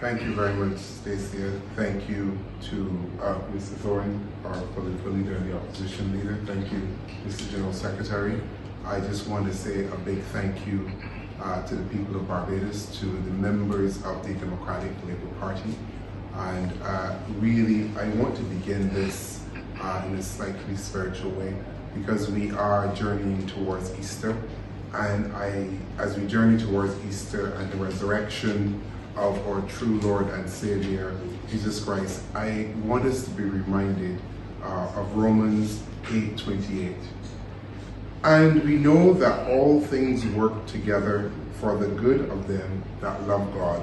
Thank you very much, Stacia. Thank you to Mr. Thorne, our political leader and the opposition leader. Thank you, Mr. General Secretary. I just want to say a big thank you to the people of Barbados, to the members of the Democratic Labour Party. And really, I want to begin this in a slightly spiritual way, because we are journeying towards Easter. And as we journey towards Easter and the resurrection of our true Lord and Savior, Jesus Christ, I want us to be reminded of Romans 8:28. And we know that all things work together for the good of them that love God,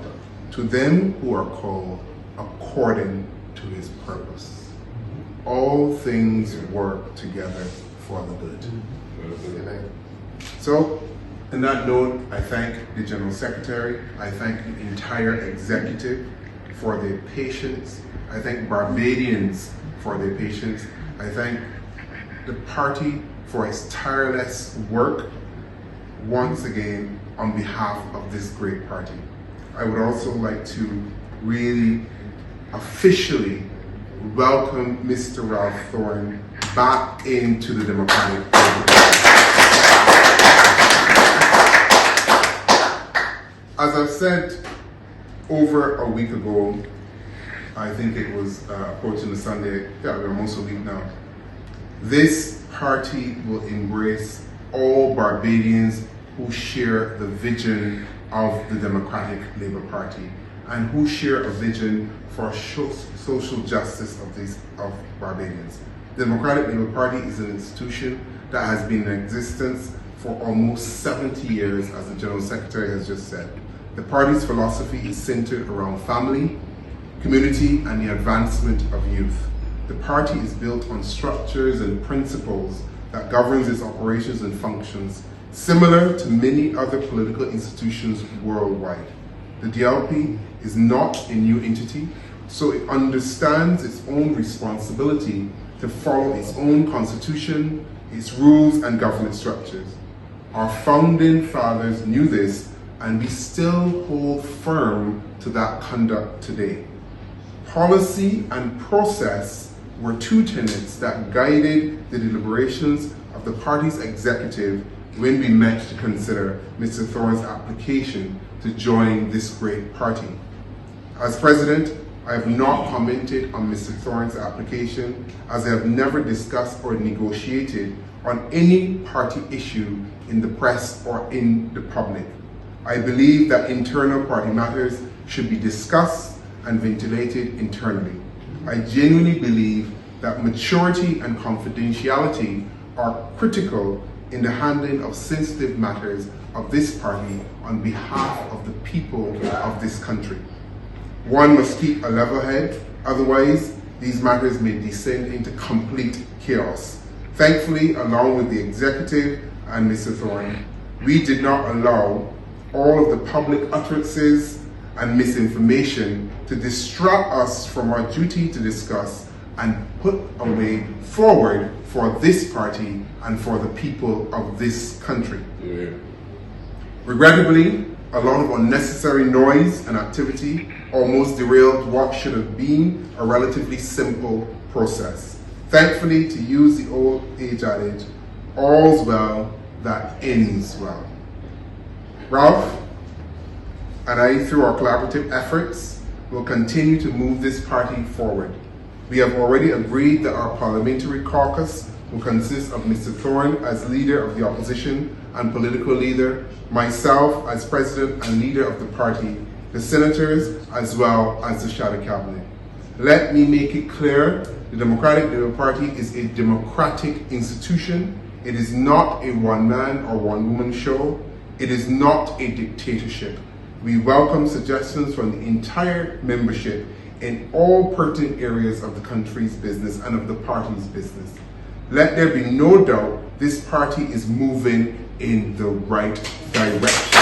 to them who are called according to his purpose. All things work together for the good. Amen. So, on that note, I thank the General Secretary, I thank the entire executive for their patience, I thank Barbadians for their patience, I thank the party for its tireless work, once again, on behalf of this great party. I would also like to really officially welcome Mr. Ralph Thorne back into the Democratic Party. As I've said over a week ago, I think it was approaching the Sunday, yeah, we're almost a week now, this party will embrace all Barbadians who share the vision of the Democratic Labour Party and who share a vision for social justice of Barbadians. The Democratic Labour Party is an institution that has been in existence for almost 70 years, as the General Secretary has just said. The party's philosophy is centered around family, community, and the advancement of youth. The party is built on structures and principles that governs its operations and functions, similar to many other political institutions worldwide. The DLP is not a new entity, so it understands its own responsibility to follow its own constitution, its rules and governance structures. Our founding fathers knew this, and we still hold firm to that conduct today. Policy and process were two tenets that guided the deliberations of the party's executive when we met to consider Mr. Thorne's application to join this great party. As president, I have not commented on Mr. Thorne's application, as I have never discussed or negotiated on any party issue in the press or in the public. I believe that internal party matters should be discussed and ventilated internally. I genuinely believe that maturity and confidentiality are critical in the handling of sensitive matters of this party on behalf of the people of this country. One must keep a level head, otherwise these matters may descend into complete chaos. Thankfully, along with the executive and Mr. Thorne, we did not allow all of the public utterances and misinformation to distract us from our duty to discuss and put a way forward for this party and for the people of this country. Yeah. Regrettably, a lot of unnecessary noise and activity almost derailed what should have been a relatively simple process. Thankfully, to use the old age adage, all's well that ends well. Ralph and I, through our collaborative efforts, will continue to move this party forward. We have already agreed that our parliamentary caucus will consist of Mr. Thorne as leader of the opposition and political leader, myself as president and leader of the party, the senators, as well as the shadow cabinet. Let me make it clear, the Democratic Labour Party is a democratic institution. It is not a one-man or one-woman show. It is not a dictatorship. We welcome suggestions from the entire membership in all pertinent areas of the country's business and of the party's business. Let there be no doubt this party is moving in the right direction.